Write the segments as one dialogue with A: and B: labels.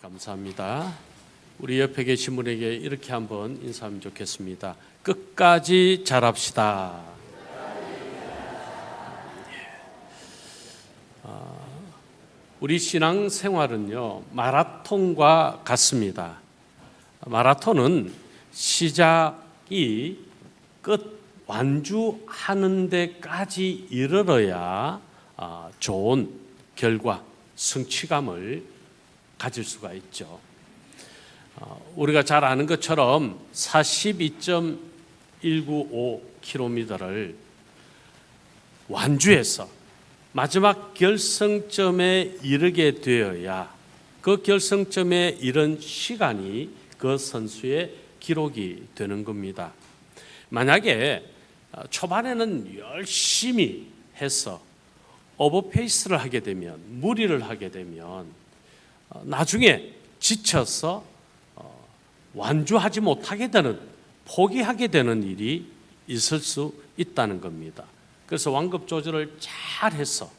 A: 감사합니다. 우리 옆에 계신 분에게 이렇게 한번 인사하면 좋겠습니다. 끝까지 잘합시다. 우리 신앙 생활은요, 마라톤과 같습니다. 마라톤은 시작이 끝 완주하는 데까지 이르러야 좋은 결과, 성취감을 가질 수가 있죠. 우리가 잘 아는 것처럼 42.195km를 완주해서 마지막 결승점에 이르게 되어야 그 결승점에 이른 시간이 그 선수의 기록이 되는 겁니다. 만약에 초반에는 열심히 해서 오버페이스를 하게 되면, 무리를 하게 되면 나중에 지쳐서 완주하지 못하게 되는, 포기하게 되는 일이 있을 수 있다는 겁니다. 그래서 완급 조절을 잘해서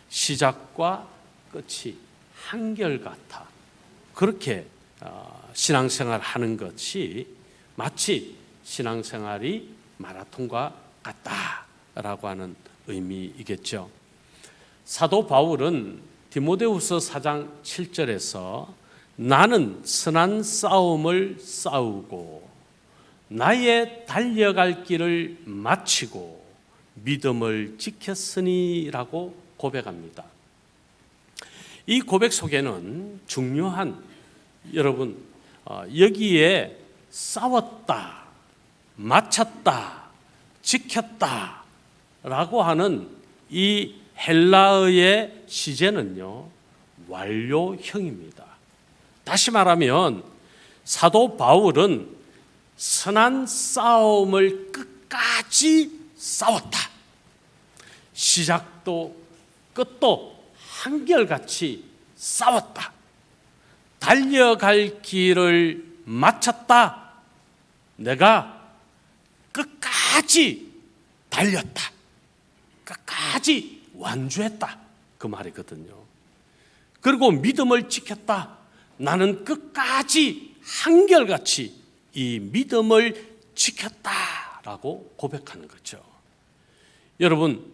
A: 시작과 끝이 한결같아, 그렇게 신앙생활 하는 것이 마치 신앙생활이 마라톤과 같다라고 하는 의미이겠죠. 사도 바울은 디모데후서 4장 7절에서 나는 선한 싸움을 싸우고 나의 달려갈 길을 마치고 믿음을 지켰으니 라고 고백합니다. 이 고백 속에는 중요한, 여러분, 여기에 싸웠다, 마쳤다, 지켰다 라고 하는 이 헬라어의 시제는요, 완료형입니다. 다시 말하면 사도 바울은 선한 싸움을 끝까지 싸웠다. 시작도 끝도 한결같이 싸웠다. 달려갈 길을 마쳤다. 내가 끝까지 달렸다. 끝까지 완주했다. 그 말이거든요. 그리고 믿음을 지켰다. 나는 끝까지 한결같이 이 믿음을 지켰다라고 고백하는 거죠. 여러분,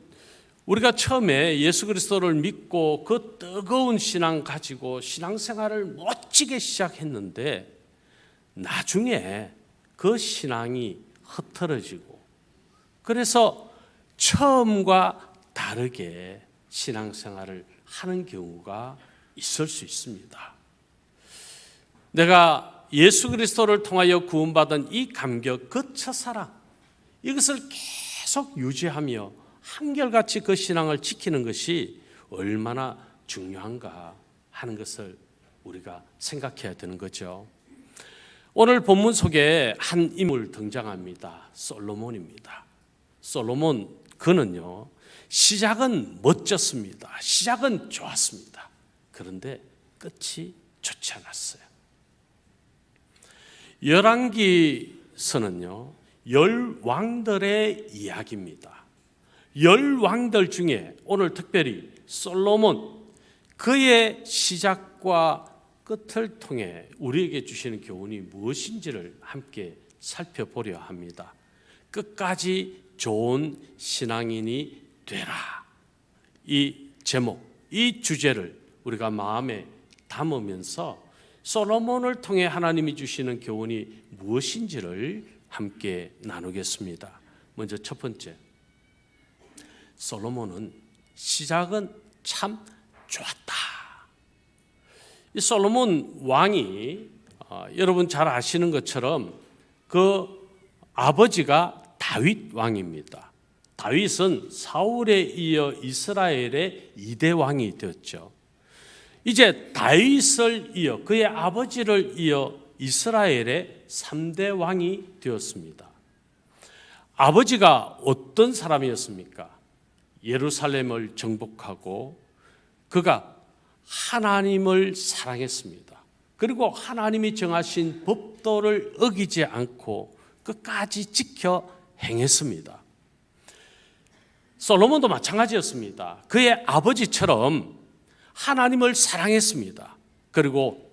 A: 우리가 처음에 예수 그리스도를 믿고 그 뜨거운 신앙 가지고 신앙생활을 멋지게 시작했는데 나중에 그 신앙이 흐트러지고, 그래서 처음과 다르게 신앙생활을 하는 경우가 있을 수 있습니다. 내가 예수 그리스도를 통하여 구원받은 이 감격, 그 첫사랑, 이것을 계속 유지하며 한결같이 그 신앙을 지키는 것이 얼마나 중요한가 하는 것을 우리가 생각해야 되는 거죠. 오늘 본문 속에 한 인물 등장합니다. 솔로몬입니다. 솔로몬, 그는요, 시작은 멋졌습니다. 시작은 좋았습니다. 그런데 끝이 좋지 않았어요. 열왕기서는요, 열 왕들의 이야기입니다. 열 왕들 중에 오늘 특별히 솔로몬, 그의 시작과 끝을 통해 우리에게 주시는 교훈이 무엇인지를 함께 살펴보려 합니다. 끝까지 좋은 신앙인이 되라. 이 제목, 이 주제를 우리가 마음에 담으면서 솔로몬을 통해 하나님이 주시는 교훈이 무엇인지를 함께 나누겠습니다. 먼저 첫 번째, 솔로몬은 시작은 참 좋았다. 이 솔로몬 왕이 여러분 잘 아시는 것처럼 그 아버지가 다윗 왕입니다. 다윗은 사울에 이어 이스라엘의 2대 왕이 되었죠. 이제 다윗을 이어, 그의 아버지를 이어 이스라엘의 3대 왕이 되었습니다. 아버지가 어떤 사람이었습니까? 예루살렘을 정복하고 그가 하나님을 사랑했습니다. 그리고 하나님이 정하신 법도를 어기지 않고 끝까지 지켜 행했습니다. 솔로몬도 마찬가지였습니다. 그의 아버지처럼 하나님을 사랑했습니다. 그리고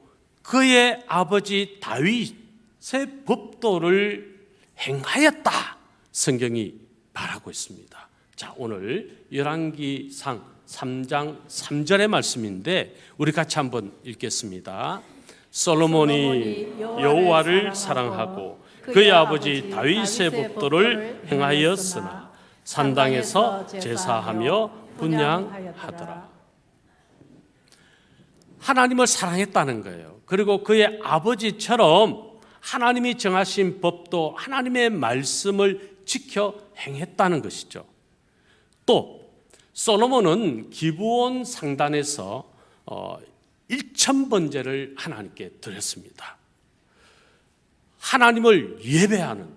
A: 그의 아버지 다윗의 법도를 행하였다. 성경이 말하고 있습니다. 자, 오늘 열왕기상 3장 3절의 말씀인데 우리 같이 한번 읽겠습니다. 솔로몬이 여호와를 사랑하고 그의 아버지 다윗의 법도를 행하였으나 산당에서 제사하며 분향하더라. 하나님을 사랑했다는 거예요. 그리고 그의 아버지처럼 하나님이 정하신 법도 하나님의 말씀을 지켜 행했다는 것이죠. 또 솔로몬은 기브온 상단에서 1000번제를 하나님께 드렸습니다. 하나님을 예배하는,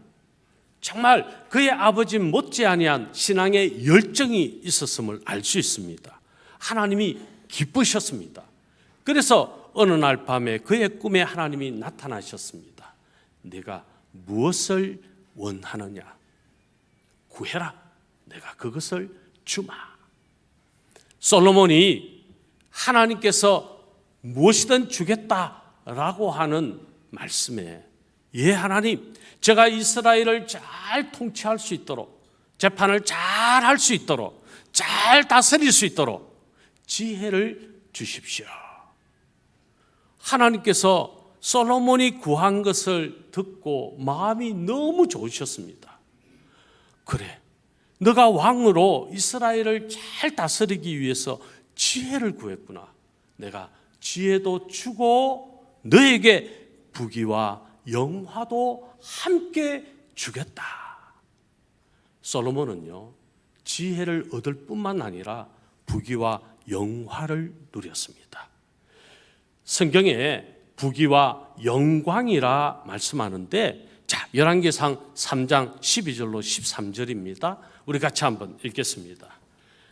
A: 정말 그의 아버지 못지아니한 신앙의 열정이 있었음을 알 수 있습니다. 하나님이 기쁘셨습니다. 그래서 어느 날 밤에 그의 꿈에 하나님이 나타나셨습니다. 네가 무엇을 원하느냐? 구해라. 내가 그것을 주마. 솔로몬이 하나님께서 무엇이든 주겠다라고 하는 말씀에, 예 하나님, 제가 이스라엘을 잘 통치할 수 있도록, 재판을 잘 할 수 있도록, 잘 다스릴 수 있도록 지혜를 주십시오. 하나님께서 솔로몬이 구한 것을 듣고 마음이 너무 좋으셨습니다. 그래, 너가 왕으로 이스라엘을 잘 다스리기 위해서 지혜를 구했구나. 내가 지혜도 주고 너에게 부귀와 영화도 함께 주겠다. 솔로몬은요, 지혜를 얻을 뿐만 아니라 부귀와 영화를 누렸습니다. 성경에 부귀와 영광이라 말씀하는데, 자, 열왕기상 3장 12절로 13절입니다. 우리 같이 한번 읽겠습니다.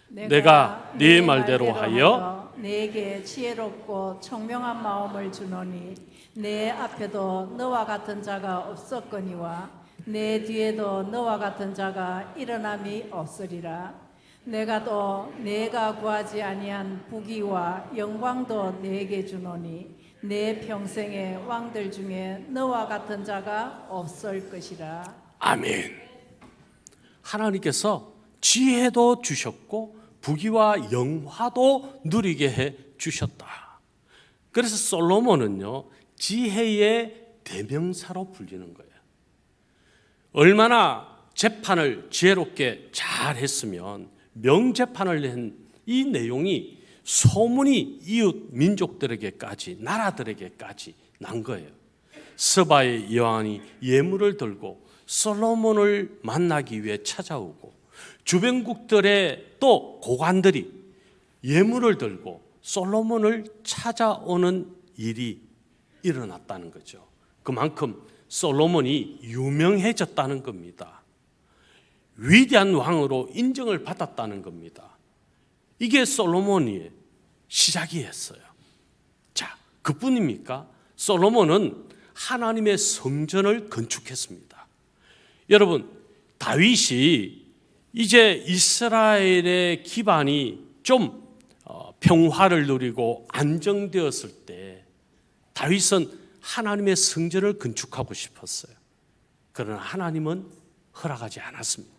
A: 내가 네 말대로 하여
B: 내게 지혜롭고 청명한 마음을 주노니 내 앞에도 너와 같은 자가 없었거니와 내 뒤에도 너와 같은 자가 일어남이 없으리라. 내가 또 내가 구하지 아니한 부귀와 영광도 내게 주노니 내 평생의 왕들 중에 너와 같은 자가 없을 것이라.
A: 아멘. 하나님께서 지혜도 주셨고 부귀와 영화도 누리게 해 주셨다. 그래서 솔로몬은요, 지혜의 대명사로 불리는 거예요. 얼마나 재판을 지혜롭게 잘 했으면 명재판을 낸 이 내용이 소문이 이웃 민족들에게까지, 나라들에게까지 난 거예요. 스바의 여왕이 예물을 들고 솔로몬을 만나기 위해 찾아오고, 주변국들의 또 고관들이 예물을 들고 솔로몬을 찾아오는 일이 일어났다는 거죠. 그만큼 솔로몬이 유명해졌다는 겁니다. 위대한 왕으로 인정을 받았다는 겁니다. 이게 솔로몬의 시작이었어요. 자, 그뿐입니까? 솔로몬은 하나님의 성전을 건축했습니다. 여러분, 다윗이 이제 이스라엘의 기반이 좀 평화를 누리고 안정되었을 때 다윗은 하나님의 성전을 건축하고 싶었어요. 그러나 하나님은 허락하지 않았습니다.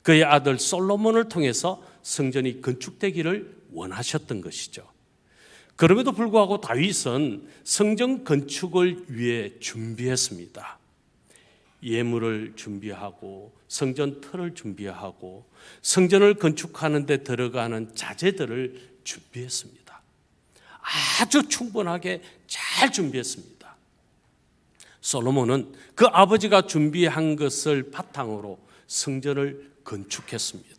A: 그의 아들 솔로몬을 통해서 성전이 건축되기를 원하셨던 것이죠. 그럼에도 불구하고 다윗은 성전 건축을 위해 준비했습니다. 예물을 준비하고 성전 틀을 준비하고 성전을 건축하는 데 들어가는 자재들을 준비했습니다. 아주 충분하게 잘 준비했습니다. 솔로몬은 그 아버지가 준비한 것을 바탕으로 성전을 건축했습니다.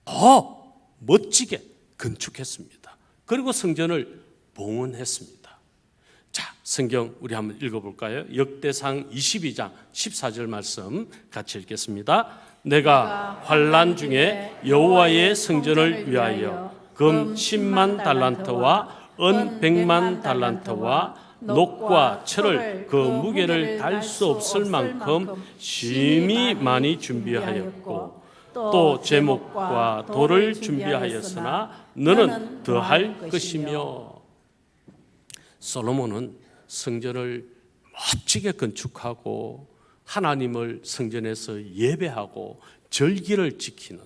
A: 더 멋지게 건축했습니다. 그리고 성전을 봉헌했습니다. 자, 성경 우리 한번 읽어볼까요? 역대상 22장 14절 말씀 같이 읽겠습니다. 내가 환난 중에 여호와의 성전을 위하여 금 10만 달란트와 은 100만 달란트와 녹과 철을 그 무게를 달 수 없을 만큼 심히 많이 준비하였고 또 제목과 돌을 준비하였으나 너는 더할 것이며. 솔로몬은 성전을 멋지게 건축하고 하나님을 성전에서 예배하고 절기를 지키는,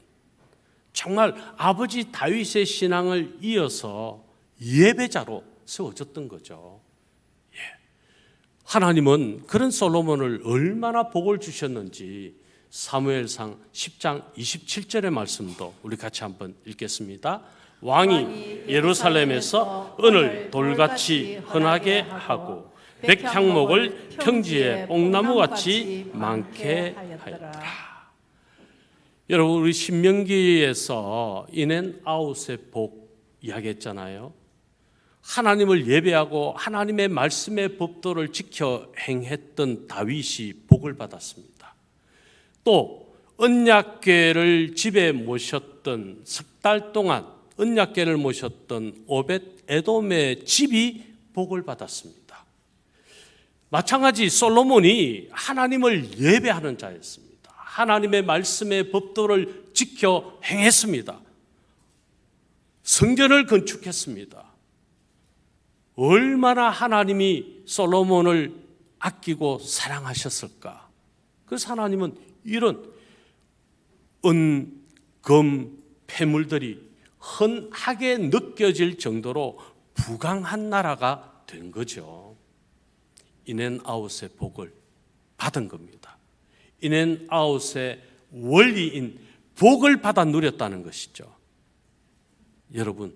A: 정말 아버지 다윗의 신앙을 이어서 예배자로 세워졌던 거죠. 하나님은 그런 솔로몬을 얼마나 복을 주셨는지 사무엘상 10장 27절의 말씀도 우리 같이 한번 읽겠습니다. 왕이 예루살렘에서 은을 돌같이 흔하게 하고 백향목을 평지에 뽕나무같이 많게 하였더라. 여러분, 우리 신명기에서 인앤아웃의 복 이야기했잖아요. 하나님을 예배하고 하나님의 말씀의 법도를 지켜 행했던 다윗이 복을 받았습니다. 또 언약궤를 집에 모셨던 석 달 동안 언약궤를 모셨던 오벳 에돔의 집이 복을 받았습니다. 마찬가지 솔로몬이 하나님을 예배하는 자였습니다. 하나님의 말씀의 법도를 지켜 행했습니다. 성전을 건축했습니다. 얼마나 하나님이 솔로몬을 아끼고 사랑하셨을까. 그래서 하나님은 이런 은, 금, 폐물들이 흔하게 느껴질 정도로 부강한 나라가 된 거죠. 인앤아웃의 복을 받은 겁니다. 인앤아웃의 원리인 복을 받아 누렸다는 것이죠. 여러분,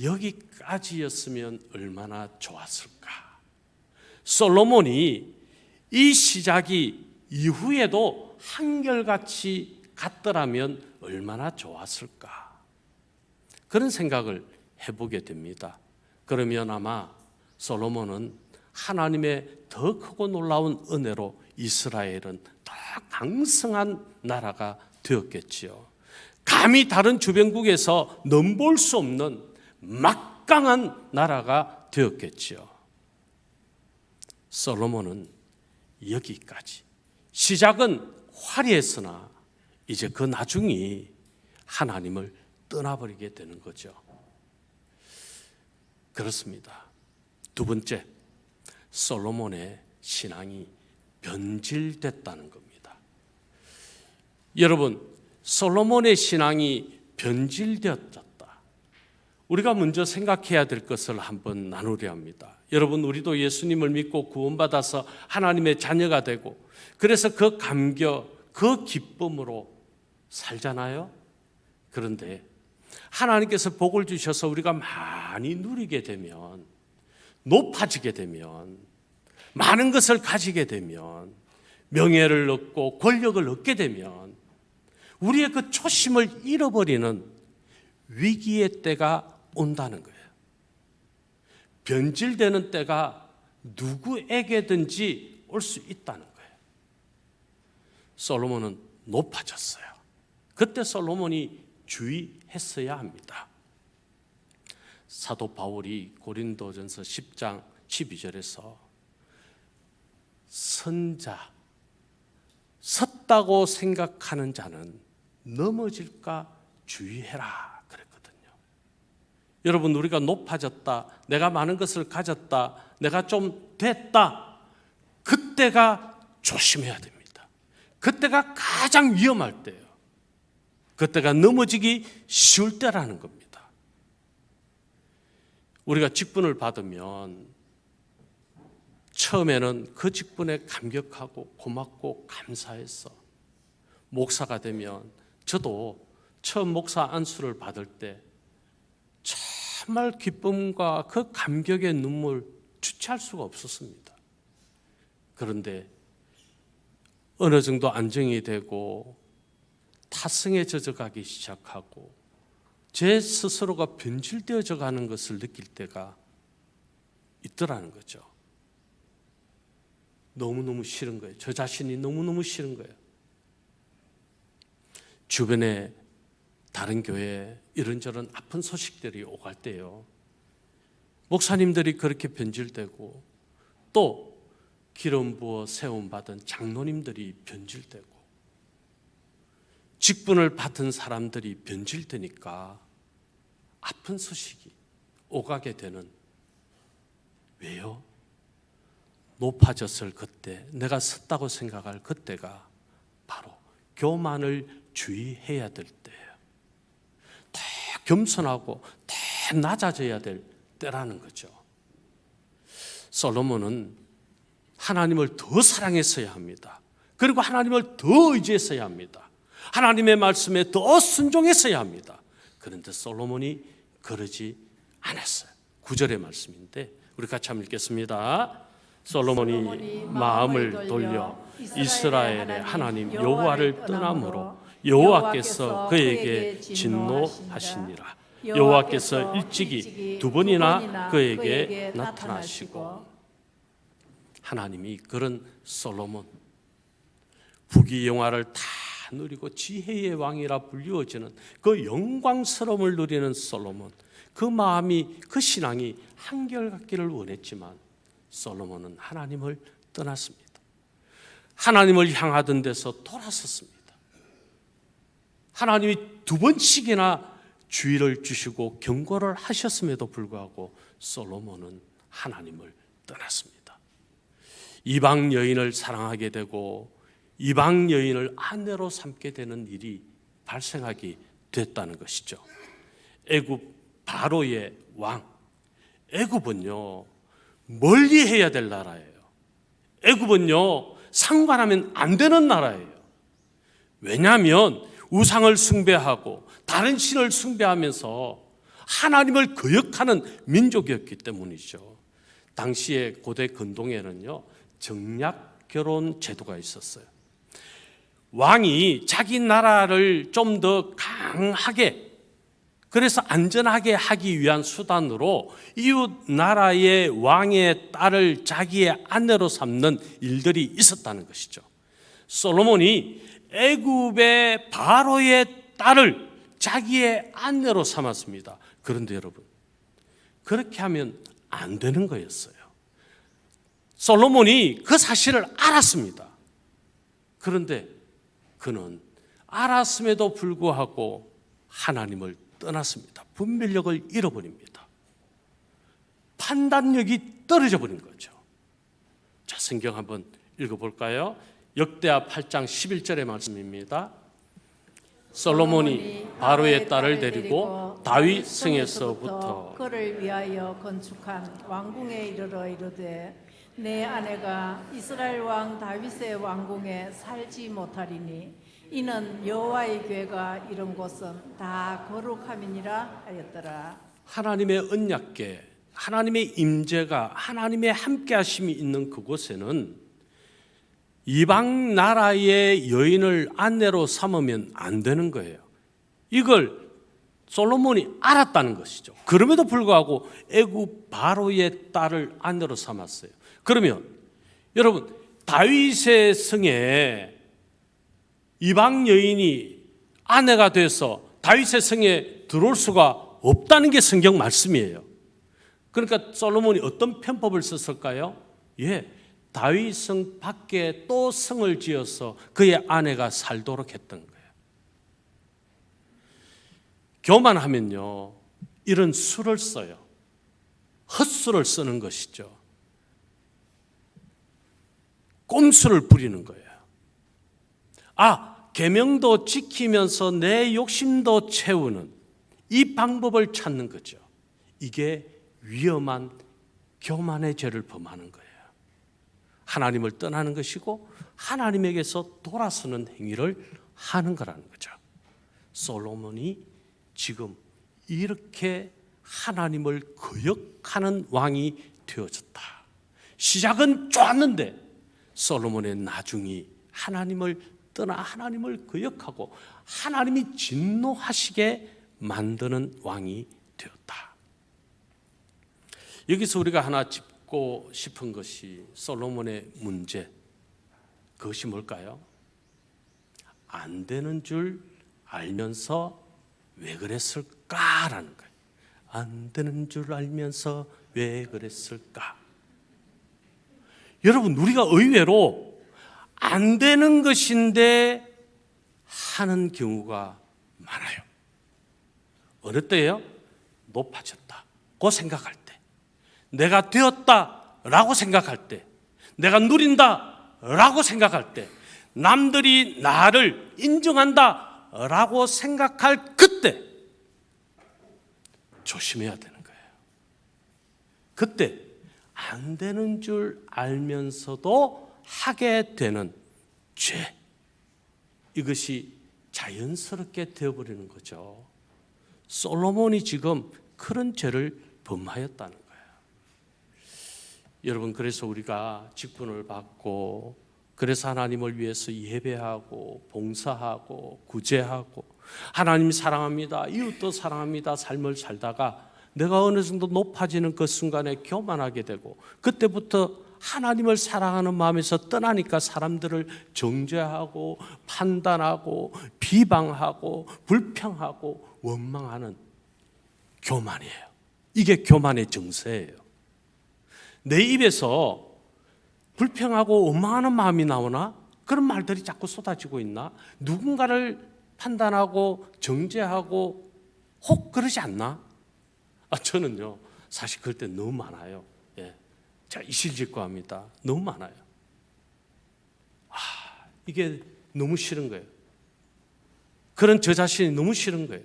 A: 여기까지였으면 얼마나 좋았을까. 솔로몬이 이 시작이 이후에도 한결같이 갔더라면 얼마나 좋았을까. 그런 생각을 해보게 됩니다. 그러면 아마 솔로몬은 하나님의 더 크고 놀라운 은혜로 이스라엘은 더 강성한 나라가 되었겠지요. 감히 다른 주변국에서 넘볼 수 없는 막강한 나라가 되었겠지요. 솔로몬은 여기까지. 시작은 화려했으나 이제 그 나중이 하나님을 떠나버리게 되는 거죠. 그렇습니다. 두 번째, 솔로몬의 신앙이 변질됐다는 겁니다. 여러분, 솔로몬의 신앙이 변질되었다. 우리가 먼저 생각해야 될 것을 한번 나누려 합니다. 여러분, 우리도 예수님을 믿고 구원받아서 하나님의 자녀가 되고, 그래서 그 감격, 그 기쁨으로 살잖아요. 그런데 하나님께서 복을 주셔서 우리가 많이 누리게 되면, 높아지게 되면, 많은 것을 가지게 되면, 명예를 얻고 권력을 얻게 되면 우리의 그 초심을 잃어버리는 위기의 때가 온다는 거예요. 변질되는 때가 누구에게든지 올 수 있다는 거예요. 솔로몬은 높아졌어요. 그때 솔로몬이 주의했어야 합니다. 사도 바울이 고린도전서 10장 12절에서 선자, 섰다고 생각하는 자는 넘어질까 주의해라 그랬거든요. 여러분, 우리가 높아졌다, 내가 많은 것을 가졌다, 내가 좀 됐다, 그때가 조심해야 됩니다. 그때가 가장 위험할 때예요. 그때가 넘어지기 쉬울 때라는 겁니다. 우리가 직분을 받으면 처음에는 그 직분에 감격하고 고맙고 감사해서, 목사가 되면 저도 처음 목사 안수를 받을 때 정말 기쁨과 그 감격의 눈물 주체할 수가 없었습니다. 그런데 어느 정도 안정이 되고 타성에 젖어가기 시작하고 제 스스로가 변질되어져 가는 것을 느낄 때가 있더라는 거죠. 너무너무 싫은 거예요. 저 자신이 너무너무 싫은 거예요. 주변에 다른 교회에 이런저런 아픈 소식들이 오갈 때요, 목사님들이 그렇게 변질되고 또 기름 부어 세움 받은 장로님들이 변질되고 직분을 받은 사람들이 변질되니까 아픈 소식이 오가게 되는 왜요? 높아졌을 그때, 내가 섰다고 생각할 그때가 바로 교만을 주의해야 될 때예요. 더 겸손하고 더 낮아져야 될 때라는 거죠. 솔로몬은 하나님을 더 사랑했어야 합니다. 그리고 하나님을 더 의지했어야 합니다. 하나님의 말씀에 더 순종했어야 합니다. 그런데 솔로몬이 그러지 않았어요. 9절의 말씀인데 우리 같이 한번 읽겠습니다. 솔로몬이 마음을 돌려 이스라엘의 하나님 여호와를 떠남으로 여호와께서 그에게 진노하시니라. 여호와께서 일찍이 두 번이나 그에게 나타나시고, 하나님이 그런 솔로몬, 부귀영화를 다 누리고 지혜의 왕이라 불리워지는 그 영광스러움을 누리는 솔로몬, 그 마음이, 그 신앙이 한결같기를 원했지만 솔로몬은 하나님을 떠났습니다. 하나님을 향하던 데서 돌아섰습니다. 하나님이 두 번씩이나 주의를 주시고 경고를 하셨음에도 불구하고 솔로몬은 하나님을 떠났습니다. 이방 여인을 사랑하게 되고 이방 여인을 아내로 삼게 되는 일이 발생하게 됐다는 것이죠. 애굽 바로의 왕, 애굽은요 멀리 해야 될 나라예요. 애굽은요 상관하면 안 되는 나라예요. 왜냐하면 우상을 숭배하고 다른 신을 숭배하면서 하나님을 거역하는 민족이었기 때문이죠. 당시에 고대 근동에는요 정략 결혼 제도가 있었어요. 왕이 자기 나라를 좀 더 강하게, 그래서 안전하게 하기 위한 수단으로 이웃 나라의 왕의 딸을 자기의 아내로 삼는 일들이 있었다는 것이죠. 솔로몬이 애굽의 바로의 딸을 자기의 아내로 삼았습니다. 그런데 여러분, 그렇게 하면 안 되는 거였어요. 솔로몬이 그 사실을 알았습니다. 그런데 그는 알았음에도 불구하고 하나님을 떠났습니다. 분별력을 잃어버립니다. 판단력이 떨어져 버린 거죠. 자, 성경 한번 읽어볼까요? 역대하 8장 11절의 말씀입니다. 솔로몬이 바로의 딸을 데리고 다윗 성에서부터
B: 그를 위하여 건축한 왕궁에 이르러 이르되 내 아내가 이스라엘 왕 다윗의 왕궁에 살지 못하리니 이는 여호와의 궤가 이런 곳은 다 거룩함이니라 하였더라.
A: 하나님의 언약궤, 하나님의 임재가, 하나님의 함께하심이 있는 그곳에는 이방 나라의 여인을 아내로 삼으면 안 되는 거예요. 이걸 솔로몬이 알았다는 것이죠. 그럼에도 불구하고 애굽 바로의 딸을 아내로 삼았어요. 그러면 여러분, 다윗의 성에 이방 여인이 아내가 돼서 다윗의 성에 들어올 수가 없다는 게 성경 말씀이에요. 그러니까 솔로몬이 어떤 편법을 썼을까요? 다윗 성 밖에 또 성을 지어서 그의 아내가 살도록 했던 거예요. 교만하면요 이런 수를 써요. 헛수를 쓰는 것이죠. 꼼수를 부리는 거예요. 계명도 지키면서 내 욕심도 채우는 이 방법을 찾는 거죠. 이게 위험한 교만의 죄를 범하는 거예요. 하나님을 떠나는 것이고 하나님에게서 돌아서는 행위를 하는 거라는 거죠. 솔로몬이 지금 이렇게 하나님을 거역하는 왕이 되어졌다. 시작은 좋았는데 솔로몬의 나중이 하나님을 떠나 하나님을 거역하고 하나님이 진노하시게 만드는 왕이 되었다. 여기서 우리가 하나 짚고 싶은 것이 솔로몬의 문제, 그것이 뭘까요? 안 되는 줄 알면서 왜 그랬을까라는 거예요. 안 되는 줄 알면서 왜 그랬을까? 여러분, 우리가 의외로 안 되는 것인데 하는 경우가 많아요. 어느 때예요? 높아졌다 고 생각할 때, 내가 되었다라고 생각할 때, 내가 누린다라고 생각할 때, 남들이 나를 인정한다라고 생각할 그때 조심해야 되는 거예요. 그때 안 되는 줄 알면서도 하게 되는 죄, 이것이 자연스럽게 되어버리는 거죠. 솔로몬이 지금 그런 죄를 범하였다는 거예요. 여러분, 그래서 우리가 직분을 받고, 그래서 하나님을 위해서 예배하고 봉사하고 구제하고 하나님 사랑합니다, 이웃도 사랑합니다 삶을 살다가 내가 어느 정도 높아지는 그 순간에 교만하게 되고, 그때부터 하나님을 사랑하는 마음에서 떠나니까 사람들을 정죄하고 판단하고 비방하고 불평하고 원망하는 교만이에요. 이게 교만의 정세예요. 내 입에서 불평하고 원망하는 마음이 나오나? 그런 말들이 자꾸 쏟아지고 있나? 누군가를 판단하고 정죄하고 혹 그러지 않나? 저는요, 사실 그럴 때 너무 많아요. 예. 제가 이실직고합니다. 너무 많아요. 이게 너무 싫은 거예요. 그런 저 자신이 너무 싫은 거예요.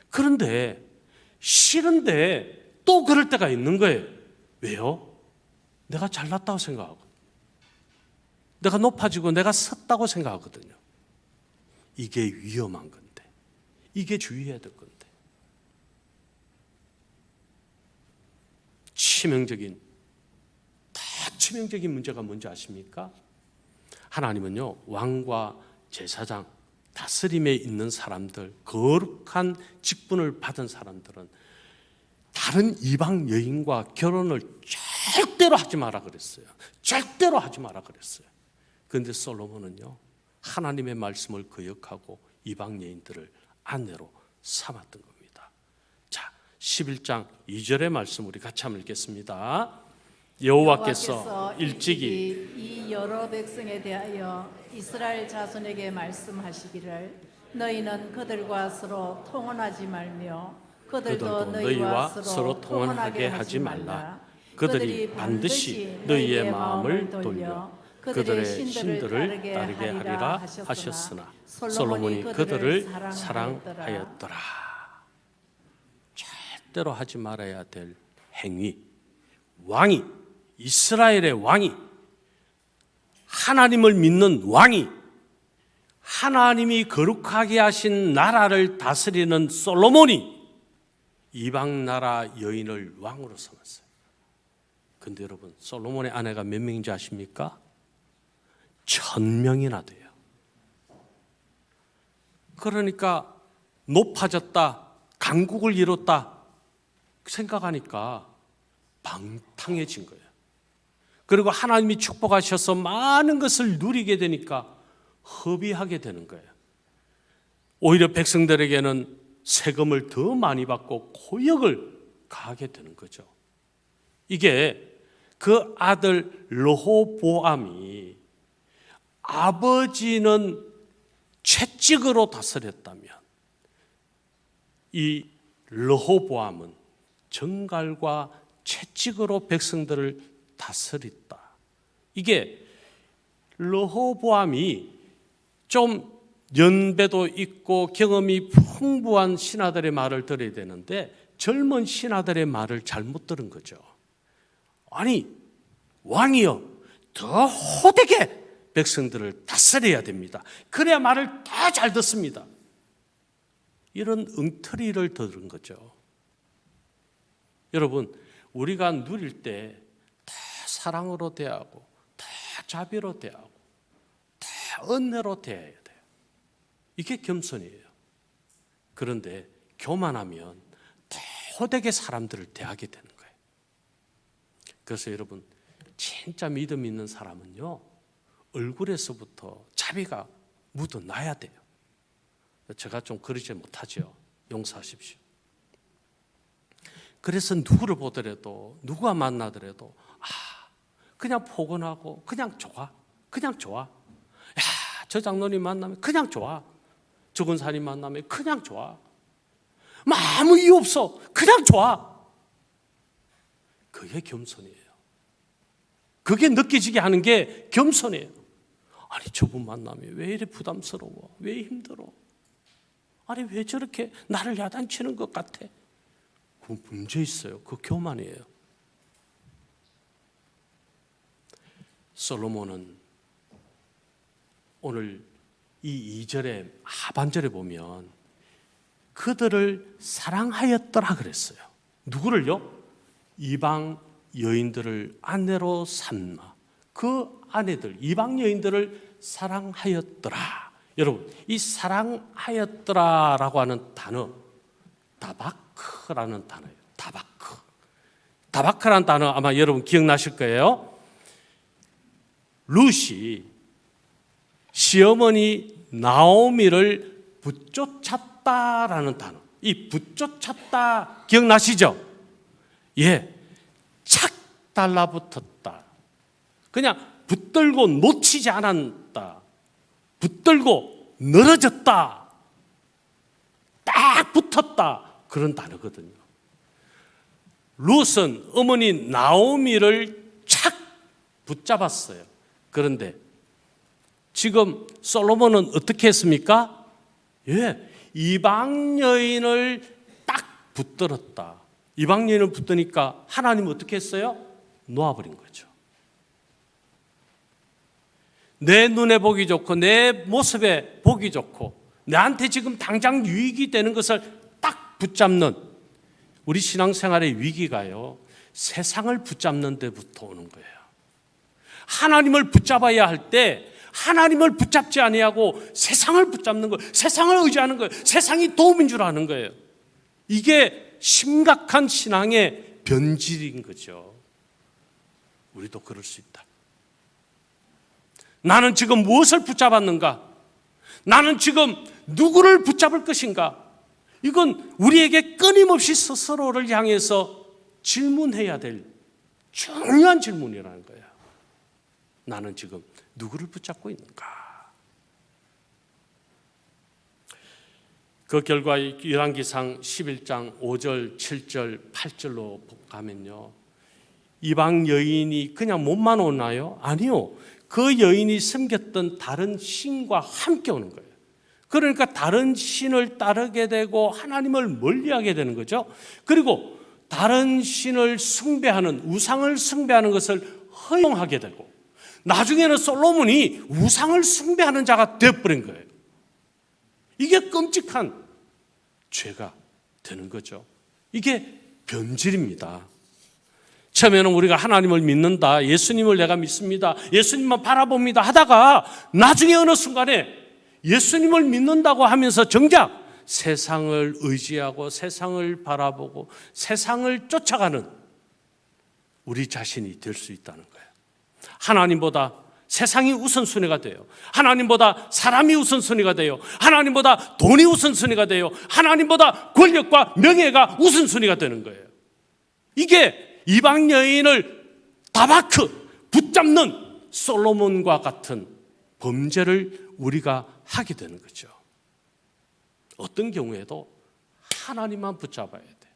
A: 그런데 싫은데 또 그럴 때가 있는 거예요. 왜요? 내가 잘났다고 생각하고, 내가 높아지고 내가 섰다고 생각하거든요. 이게 위험한 건데, 이게 주의해야 될 건데. 치명적인 문제가 뭔지 아십니까? 하나님은요, 왕과 제사장, 다스림에 있는 사람들, 거룩한 직분을 받은 사람들은 다른 이방 여인과 결혼을 절대로 하지 마라 그랬어요. 절대로 하지 마라 그랬어요. 그런데 솔로몬은요, 하나님의 말씀을 거역하고 이방 여인들을 아내로 삼았던 겁니다. 자, 11장 2절의 말씀 우리 같이 한번 읽겠습니다. 여호와께서 일찍이
B: 이 여러 백성에 대하여 이스라엘 자손에게 말씀하시기를 너희는 그들과 서로 통혼하지 말며 그들도 너희와 서로 통혼하게 하지 말라. 그들이 반드시 너희의 마음을 돌려 그들의 신들을 따르게 하리라 하셨으나 솔로몬이 그들을 사랑하였더라. 절대로 하지 말아야 될 행위, 왕이, 이스라엘의 왕이, 하나님을 믿는 왕이, 하나님이 거룩하게 하신 나라를 다스리는 솔로몬이 이방 나라 여인을 왕으로 삼았어요. 근데 여러분, 솔로몬의 아내가 몇 명인지 아십니까? 1000명이나 돼요. 그러니까 높아졌다, 강국을 이뤘다 생각하니까 방탕해진 거예요. 그리고 하나님이 축복하셔서 많은 것을 누리게 되니까 허비하게 되는 거예요. 오히려 백성들에게는 세금을 더 많이 받고 고역을 가하게 되는 거죠. 이게 그 아들 르호보암이 아버지는 채찍으로 다스렸다면 이 르호보암은 정갈과 채찍으로 백성들을 다스렸다. 이게 르호보암이 좀 연배도 있고 경험이 풍부한 신하들의 말을 들어야 되는데 젊은 신하들의 말을 잘못 들은 거죠. 아니, 왕이여, 더 호되게 백성들을 다스려야 됩니다. 그래야 말을 더 잘 듣습니다. 이런 엉터리를 들은 거죠. 여러분, 우리가 누릴 때 다 사랑으로 대하고 다 자비로 대하고 다 은혜로 대해야 돼요. 이게 겸손이에요. 그런데 교만하면 더 호되게 사람들을 대하게 되는 거예요. 그래서 여러분, 진짜 믿음 있는 사람은요, 얼굴에서부터 자비가 묻어나야 돼요. 제가 좀 그러지 못하죠. 용서하십시오. 그래서 누구를 보더라도, 누구와 만나더라도 그냥 포근하고 그냥 좋아. 그냥 좋아. 야, 저 장로님 만나면 그냥 좋아. 저 권사님 만나면 그냥 좋아. 아무 이유 없어. 그냥 좋아.
A: 그게 겸손이에요. 그게 느껴지게 하는 게 겸손이에요. 아니 저분 만나면 왜 이래 부담스러워? 왜 힘들어? 아니 왜 저렇게 나를 야단치는 것 같아? 그 문제 있어요. 그 교만이에요. 솔로몬은 오늘 이 2절의 하반절에 보면 그들을 사랑하였더라 그랬어요. 누구를요? 이방 여인들을 아내로 삼아 그 아내들, 이방 여인들을 사랑하였더라. 여러분, 이 사랑하였더라라고 하는 단어, 다바크라는 단어예요. 다바크. 다바크라는 단어 아마 여러분 기억나실 거예요. 룻이 시어머니 나오미를 붙쫓았다라는 단어. 이 붙쫓았다 기억나시죠? 예, 착 달라붙었다. 그냥 붙들고 놓치지 않았다. 붙들고 늘어졌다. 딱 붙었다. 그런 단어거든요. 룻은 어머니 나오미를 착 붙잡았어요. 그런데 지금 솔로몬은 어떻게 했습니까? 예, 이방 여인을 딱 붙들었다. 이방 여인을 붙드니까 하나님은 어떻게 했어요? 놓아버린 거죠. 내 눈에 보기 좋고 내 모습에 보기 좋고 나한테 지금 당장 유익이 되는 것을 딱 붙잡는 우리 신앙생활의 위기가요, 세상을 붙잡는 데부터 오는 거예요. 하나님을 붙잡아야 할 때 하나님을 붙잡지 아니하고 세상을 붙잡는 거예요. 세상을 의지하는 거예요. 세상이 도움인 줄 아는 거예요. 이게 심각한 신앙의 변질인 거죠. 우리도 그럴 수 있다. 나는 지금 무엇을 붙잡았는가? 나는 지금 누구를 붙잡을 것인가? 이건 우리에게 끊임없이 스스로를 향해서 질문해야 될 중요한 질문이라는 거예요. 나는 지금 누구를 붙잡고 있는가? 그 결과 열왕기상 11장 5절, 7절, 8절로 가면요, 이방 여인이 그냥 몸만 오나요? 아니요. 그 여인이 섬겼던 다른 신과 함께 오는 거예요. 그러니까 다른 신을 따르게 되고 하나님을 멀리하게 되는 거죠. 그리고 다른 신을 숭배하는, 우상을 숭배하는 것을 허용하게 되고 나중에는 솔로몬이 우상을 숭배하는 자가 되어버린 거예요. 이게 끔찍한 죄가 되는 거죠. 이게 변질입니다. 처음에는 우리가 하나님을 믿는다, 예수님을 내가 믿습니다, 예수님만 바라봅니다 하다가 나중에 어느 순간에 예수님을 믿는다고 하면서 정작 세상을 의지하고 세상을 바라보고 세상을 쫓아가는 우리 자신이 될 수 있다는 거예요. 하나님보다 세상이 우선순위가 돼요. 하나님보다 사람이 우선순위가 돼요. 하나님보다 돈이 우선순위가 돼요. 하나님보다 권력과 명예가 우선순위가 되는 거예요. 이게 이방 여인을 다바크 붙잡는 솔로몬과 같은 범죄를 우리가 하게 되는 거죠. 어떤 경우에도 하나님만 붙잡아야 돼.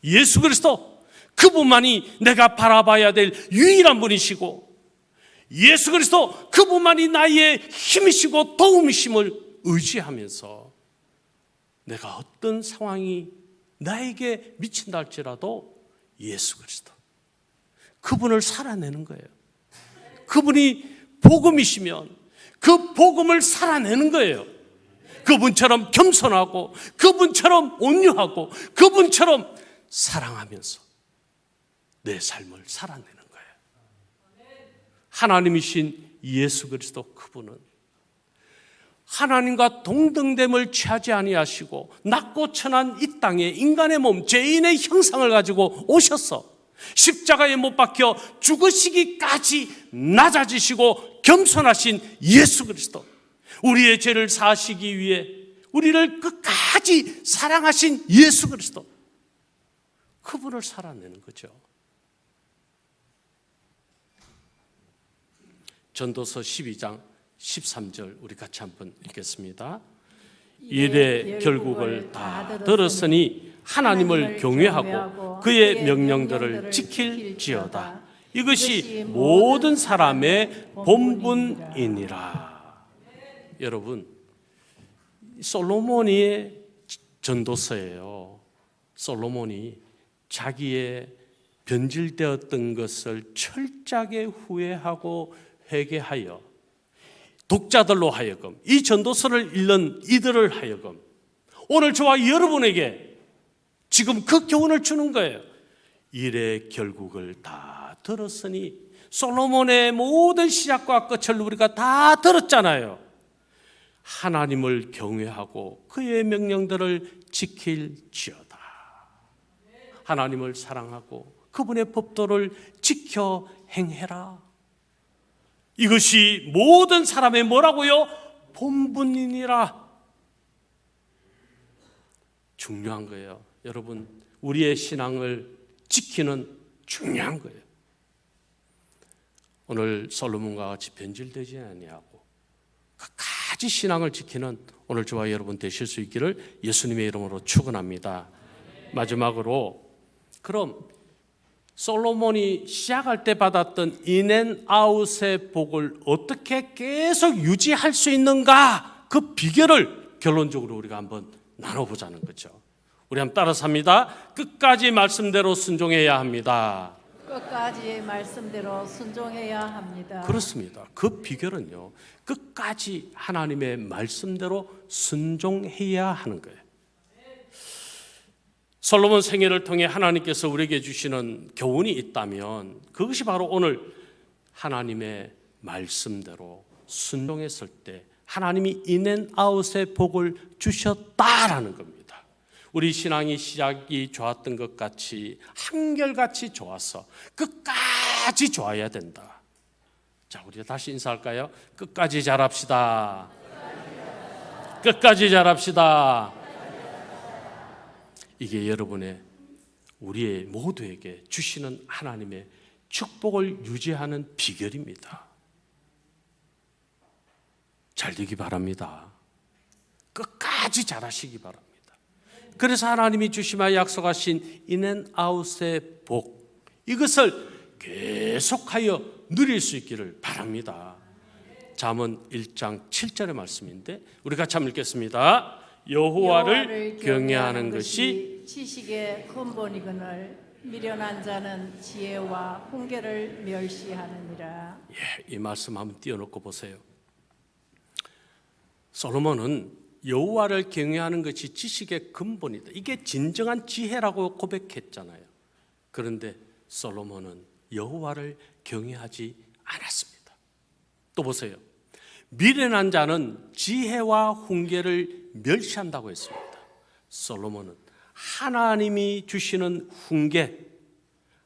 A: 예수 그리스도 그분만이 내가 바라봐야 될 유일한 분이시고, 예수 그리스도 그분만이 나의 힘이시고 도움이심을 의지하면서 내가 어떤 상황이 나에게 미친다 할지라도 예수 그리스도 그분을 살아내는 거예요. 그분이 복음이시면 그 복음을 살아내는 거예요. 그분처럼 겸손하고 그분처럼 온유하고 그분처럼 사랑하면서 내 삶을 살아내는 거예요. 하나님이신 예수 그리스도 그분은 하나님과 동등됨을 취하지 아니하시고 낮고 천한 이 땅에 인간의 몸, 죄인의 형상을 가지고 오셔서 십자가에 못 박혀 죽으시기까지 낮아지시고 겸손하신 예수 그리스도, 우리의 죄를 사하시기 위해 우리를 끝까지 사랑하신 예수 그리스도, 그분을 살아내는 거죠. 전도서 12장 13절 우리 같이 한번 읽겠습니다. 이래 결국을 다 들었으니 하나님을 경외하고 그의 명령들을 지킬지어다. 이것이 모든 사람의 본분이니라. 여러분, 솔로몬의 전도서예요. 솔로몬이 자기의 변질되었던 것을 철저하게 후회하고 회개하여 독자들로 하여금, 이 전도서를 읽는 이들을 하여금 오늘 저와 여러분에게 지금 그 교훈을 주는 거예요. 일의 결국을 다 들었으니, 솔로몬의 모든 시작과 끝을 우리가 다 들었잖아요. 하나님을 경외하고 그의 명령들을 지킬지어다. 하나님을 사랑하고 그분의 법도를 지켜 행해라. 이것이 모든 사람의 뭐라고요? 본분이니라. 중요한 거예요. 여러분, 우리의 신앙을 지키는 중요한 거예요. 오늘 솔로몬과 같이 변질되지 아니하고 끝까지 신앙을 지키는 오늘 저와 여러분 되실 수 있기를 예수님의 이름으로 축원합니다. 마지막으로, 그럼 솔로몬이 시작할 때 받았던 인앤아웃의 복을 어떻게 계속 유지할 수 있는가? 그 비결을 결론적으로 우리가 한번 나눠보자는 거죠. 우리 한번 따라서 합니다. 끝까지 말씀대로 순종해야 합니다.
B: 끝까지 말씀대로 순종해야 합니다.
A: 그렇습니다. 그 비결은요, 끝까지 하나님의 말씀대로 순종해야 하는 거예요. 솔로몬 생애를 통해 하나님께서 우리에게 주시는 교훈이 있다면 그것이 바로 오늘 하나님의 말씀대로 순종했을 때 하나님이 인앤아웃의 복을 주셨다라는 겁니다. 우리 신앙이 시작이 좋았던 것 같이 한결같이 좋아서 끝까지 좋아야 된다. 자, 우리 다시 인사할까요? 끝까지 잘합시다. 끝까지 잘합시다. 이게 여러분의, 우리의 모두에게 주시는 하나님의 축복을 유지하는 비결입니다. 잘 되기 바랍니다. 끝까지 잘하시기 바랍니다. 그래서 하나님이 주시며 약속하신 인앤아웃의 복, 이것을 계속하여 누릴 수 있기를 바랍니다. 잠언 1장 7절의 말씀인데 우리 같이 한번 읽겠습니다. 여호와를 경외하는 것이
B: 지식의 근본이거늘 미련한 자는 지혜와 훈계를 멸시하느니라.
A: 이 말씀 한번 띄워놓고 보세요. 솔로몬은 여호와를 경외하는 것이 지식의 근본이다. 이게 진정한 지혜라고 고백했잖아요. 그런데 솔로몬은 여호와를 경외하지 않았습니다. 또 보세요. 미련한 자는 지혜와 훈계를 멸시한다고 했습니다. 솔로몬은 하나님이 주시는 훈계,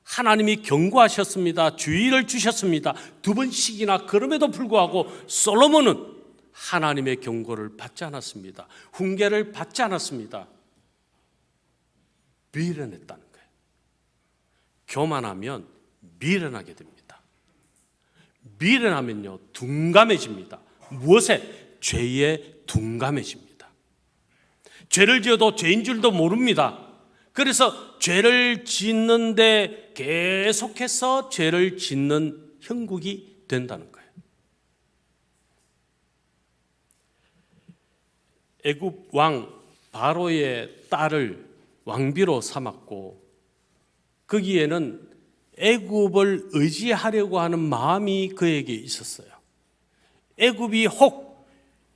A: 하나님이 경고하셨습니다. 주의를 주셨습니다. 2번씩이나. 그럼에도 불구하고 솔로몬은 하나님의 경고를 받지 않았습니다. 훈계를 받지 않았습니다. 미련했다는 거예요. 교만하면 미련하게 됩니다. 미련하면요, 둔감해집니다. 무엇에? 죄에 둔감해집니다. 죄를 지어도 죄인 줄도 모릅니다. 그래서 죄를 짓는데 계속해서 죄를 짓는 형국이 된다는 거예요. 애굽 왕 바로의 딸을 왕비로 삼았고 거기에는 애굽을 의지하려고 하는 마음이 그에게 있었어요. 애굽이 혹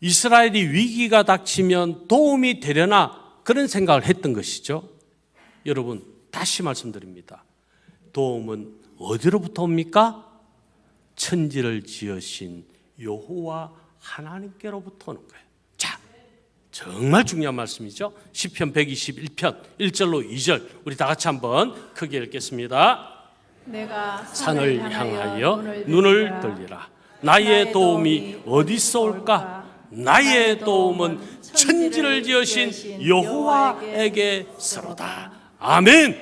A: 이스라엘이 위기가 닥치면 도움이 되려나 그런 생각을 했던 것이죠. 여러분, 다시 말씀드립니다. 도움은 어디로부터 옵니까? 천지를 지으신 여호와 하나님께로부터 오는 거예요. 자, 정말 중요한 말씀이죠. 시편 121편 1절로 2절 우리 다 같이 한번 크게 읽겠습니다.
B: 내가
A: 산을 향하여 눈을 들리라. 나의 도움이 어디서 올까? 나의 도움은 천지를 지으신 여호와에게서로다. 아멘.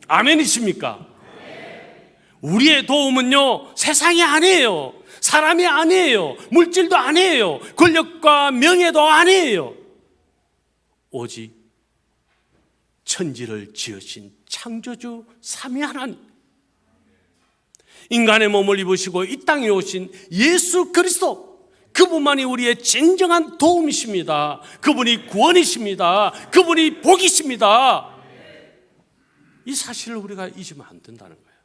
A: 아멘이십니까? 우리의 도움은요, 세상이 아니에요. 사람이 아니에요. 물질도 아니에요. 권력과 명예도 아니에요. 오직 천지를 지으신 창조주 삼위 하나님, 인간의 몸을 입으시고 이 땅에 오신 예수 그리스도, 그분만이 우리의 진정한 도움이십니다. 그분이 구원이십니다. 그분이 복이십니다. 이 사실을 우리가 잊으면 안 된다는 거예요.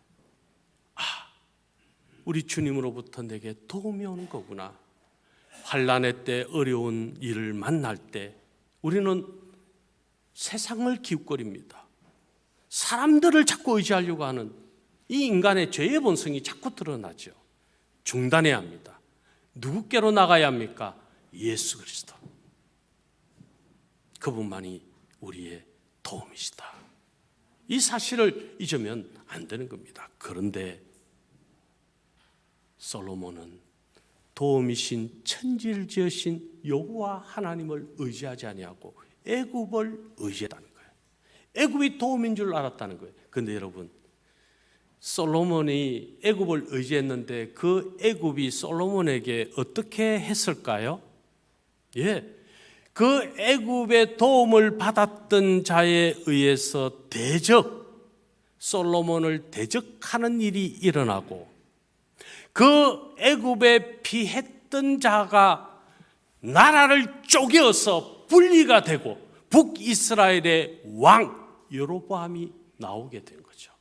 A: 우리 주님으로부터 내게 도움이 오는 거구나. 환난의 때, 어려운 일을 만날 때 우리는 세상을 기웃거립니다. 사람들을 자꾸 의지하려고 하는 이 인간의 죄의 본성이 자꾸 드러나죠. 중단해야 합니다. 누구께로 나가야 합니까? 예수 그리스도. 그분만이 우리의 도움이시다. 이 사실을 잊으면 안 되는 겁니다. 그런데 솔로몬은 도움이신 천지를 지으신 여호와 하나님을 의지하지 아니하고 애굽을 의지했다는 거예요. 애굽이 도움인 줄 알았다는 거예요. 그런데 여러분, 솔로몬이 애굽을 의지했는데 그 애굽이 솔로몬에게 어떻게 했을까요? 그 애굽의 도움을 받았던 자에 의해서 솔로몬을 대적하는 일이 일어나고, 그 애굽에 피했던 자가 나라를 쪼개어서 분리가 되고 북이스라엘의 왕 여로보암이 나오게 된 거죠.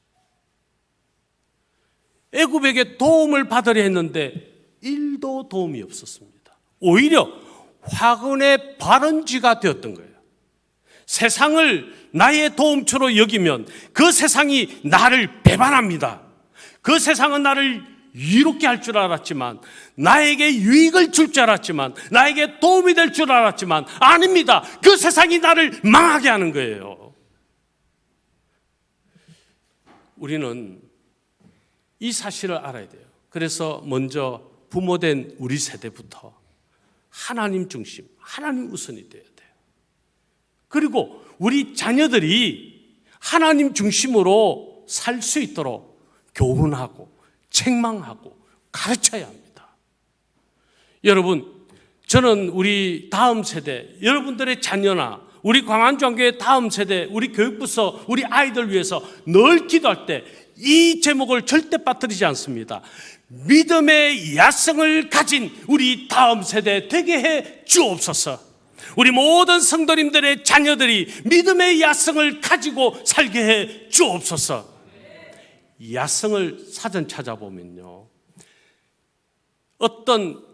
A: 애굽에게 도움을 받으려 했는데 1도 도움이 없었습니다. 오히려 화근의 발원지가 되었던 거예요. 세상을 나의 도움처로 여기면 그 세상이 나를 배반합니다. 그 세상은 나를 유롭게 할 줄 알았지만, 나에게 유익을 줄 줄 알았지만, 나에게 도움이 될 줄 알았지만 아닙니다. 그 세상이 나를 망하게 하는 거예요. 우리는 이 사실을 알아야 돼요. 그래서 먼저 부모된 우리 세대부터 하나님 중심, 하나님 우선이 돼야 돼요. 그리고 우리 자녀들이 하나님 중심으로 살 수 있도록 교훈하고 책망하고 가르쳐야 합니다. 여러분, 저는 우리 다음 세대, 여러분들의 자녀나 우리 광안중앙교회 다음 세대, 우리 교육부서 우리 아이들 위해서 늘 기도할 때 이 제목을 절대 빠뜨리지 않습니다. 믿음의 야성을 가진 우리 다음 세대 되게 해 주옵소서. 우리 모든 성도님들의 자녀들이 믿음의 야성을 가지고 살게 해 주옵소서. 야성을 사전 찾아보면요, 어떤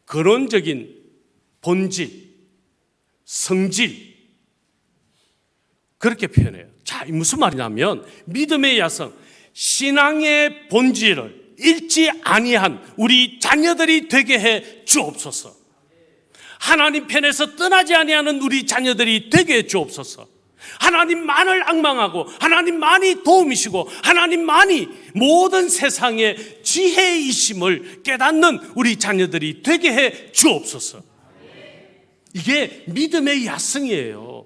A: 근원적인 본질, 성질, 그렇게 표현해요. 자, 무슨 말이냐면 믿음의 야성, 신앙의 본질을 잃지 아니한 우리 자녀들이 되게 해 주옵소서. 하나님 편에서 떠나지 아니하는 우리 자녀들이 되게 해 주옵소서. 하나님만을 앙망하고 하나님만이 도움이시고 하나님만이 모든 세상의 지혜이심을 깨닫는 우리 자녀들이 되게 해 주옵소서. 이게 믿음의 야성이에요.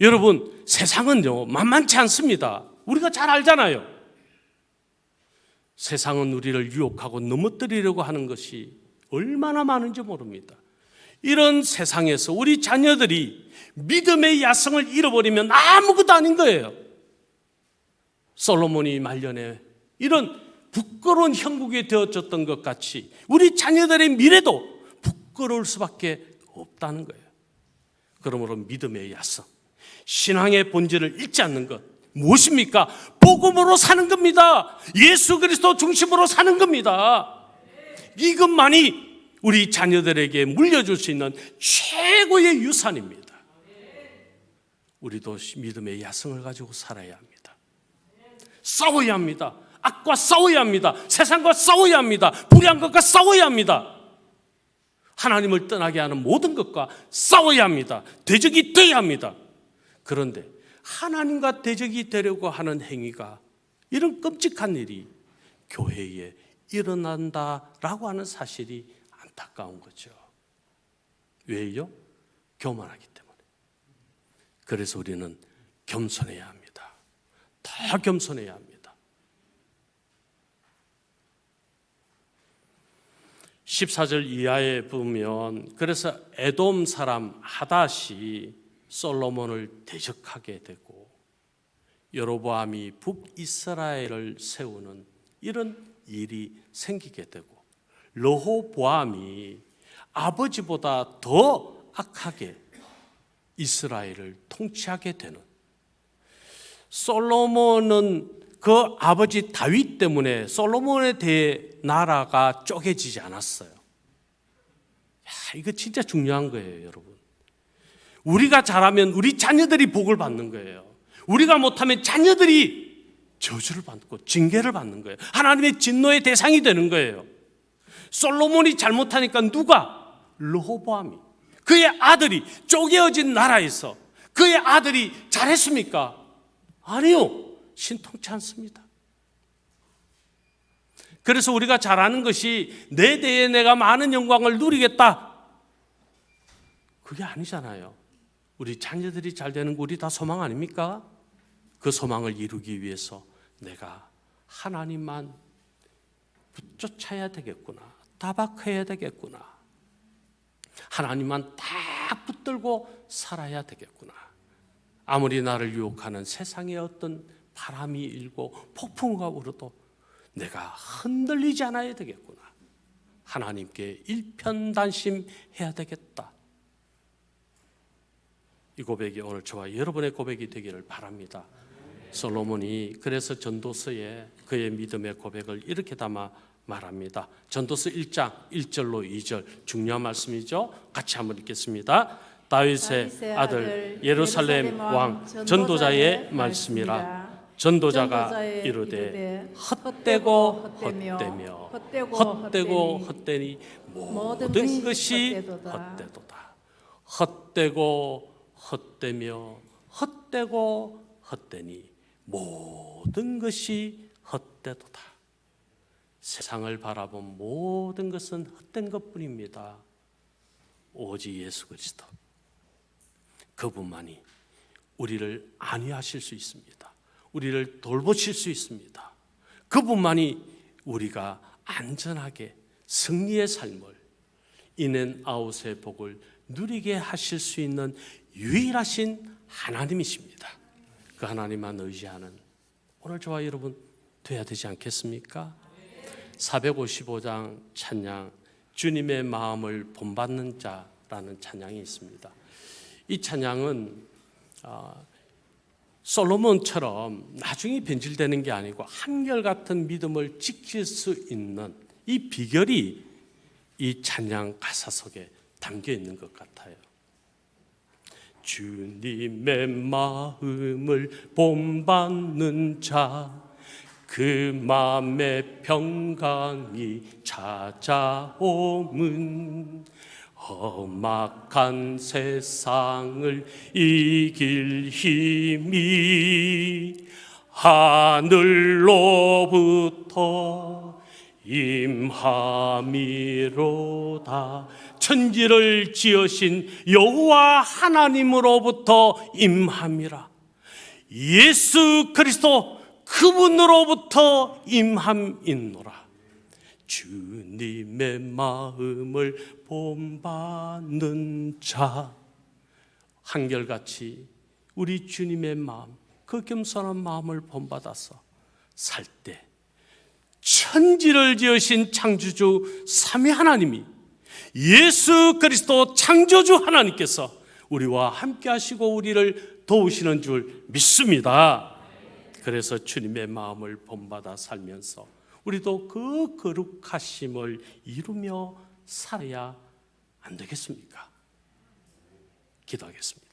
A: 여러분, 세상은요 만만치 않습니다. 우리가 잘 알잖아요. 세상은 우리를 유혹하고 넘어뜨리려고 하는 것이 얼마나 많은지 모릅니다. 이런 세상에서 우리 자녀들이 믿음의 야성을 잃어버리면 아무것도 아닌 거예요. 솔로몬이 말년에 이런 부끄러운 형국이 되어졌던 것 같이 우리 자녀들의 미래도 부끄러울 수밖에 없다는 거예요. 그러므로 믿음의 야성, 신앙의 본질을 잃지 않는 것 무엇입니까? 복음으로 사는 겁니다. 예수 그리스도 중심으로 사는 겁니다. 이것만이 우리 자녀들에게 물려줄 수 있는 최고의 유산입니다. 우리도 믿음의 야성을 가지고 살아야 합니다. 싸워야 합니다. 악과 싸워야 합니다. 세상과 싸워야 합니다. 불의한 것과 싸워야 합니다. 하나님을 떠나게 하는 모든 것과 싸워야 합니다. 대적이 되어야 합니다. 그런데 하나님과 대적이 되려고 하는 행위가, 이런 끔찍한 일이 교회에 일어난다라고 하는 사실이 안타까운 거죠. 왜요? 교만하기 때문에. 그래서 우리는 겸손해야 합니다. 더 겸손해야 합니다. 14절 이하에 보면, 그래서 에돔 사람 하닷이 솔로몬을 대적하게 되고 여로보암이 북이스라엘을 세우는 이런 일이 생기게 되고 르호보암이 아버지보다 더 악하게 이스라엘을 통치하게 되는, 솔로몬은 그 아버지 다윗 때문에 솔로몬에 대해 나라가 쪼개지지 않았어요. 이거 진짜 중요한 거예요, 여러분. 우리가 잘하면 우리 자녀들이 복을 받는 거예요. 우리가 못하면 자녀들이 저주를 받고 징계를 받는 거예요. 하나님의 진노의 대상이 되는 거예요. 솔로몬이 잘못하니까 누가? 르호보암이. 그의 아들이 쪼개어진 나라에서 그의 아들이 잘했습니까? 아니요. 신통치 않습니다. 그래서 우리가 잘하는 것이 내 대에 내가 많은 영광을 누리겠다, 그게 아니잖아요. 우리 자녀들이 잘 되는 거 우리 다 소망 아닙니까? 그 소망을 이루기 위해서 내가 하나님만 붙쫓아야 되겠구나, 타박해야 되겠구나, 하나님만 딱 붙들고 살아야 되겠구나. 아무리 나를 유혹하는 세상의 어떤 바람이 일고 폭풍우가 불어도 내가 흔들리지 않아야 되겠구나. 하나님께 일편단심해야 되겠다. 이 고백이 오늘 저와 여러분의 고백이 되기를 바랍니다. 솔로몬이 그래서 전도서에 그의 믿음의 고백을 이렇게 담아 말합니다. 전도서 1장 1절로 2절 중요한 말씀이죠. 같이 한번 읽겠습니다. 다윗의 아들 예루살렘 왕 전도자의 말씀이라. 전도자가 이르되 헛되고 헛되니 모든 것이 헛되도다. 헛되고 헛되며 헛되고 헛되니 모든 것이 헛되도다. 세상을 바라본 모든 것은 헛된 것뿐입니다. 오직 예수 그리스도, 그분만이 우리를 안위하실 수 있습니다. 우리를 돌보실 수 있습니다. 그분만이 우리가 안전하게 승리의 삶을, 인앤아웃의 복을 누리게 하실 수 있는 유일하신 하나님이십니다. 그 하나님만 의지하는 오늘 저와 여러분 돼야 되지 않겠습니까? 455장 찬양, 주님의 마음을 본받는 자라는 찬양이 있습니다. 이 찬양은 솔로몬처럼 나중에 변질되는 게 아니고 한결같은 믿음을 지킬 수 있는 이 비결이 이 찬양 가사 속에 담겨 있는 것 같아요. 주님의 마음을 본받는 자, 그 맘에 평강이 찾아오면 험악한 세상을 이길 힘이 하늘로부터 임함이로다. 천지를 지으신 여호와 하나님으로부터 임함이라. 예수 그리스도 그분으로부터 임함이노라. 주님의 마음을 본받는 자, 한결같이 우리 주님의 마음, 그 겸손한 마음을 본받아서 살 때 천지를 지으신 창조주 삼위 하나님이, 예수 그리스도 창조주 하나님께서 우리와 함께 하시고 우리를 도우시는 줄 믿습니다. 그래서 주님의 마음을 본받아 살면서 우리도 그 거룩하심을 이루며 살아야 안 되겠습니까? 기도하겠습니다.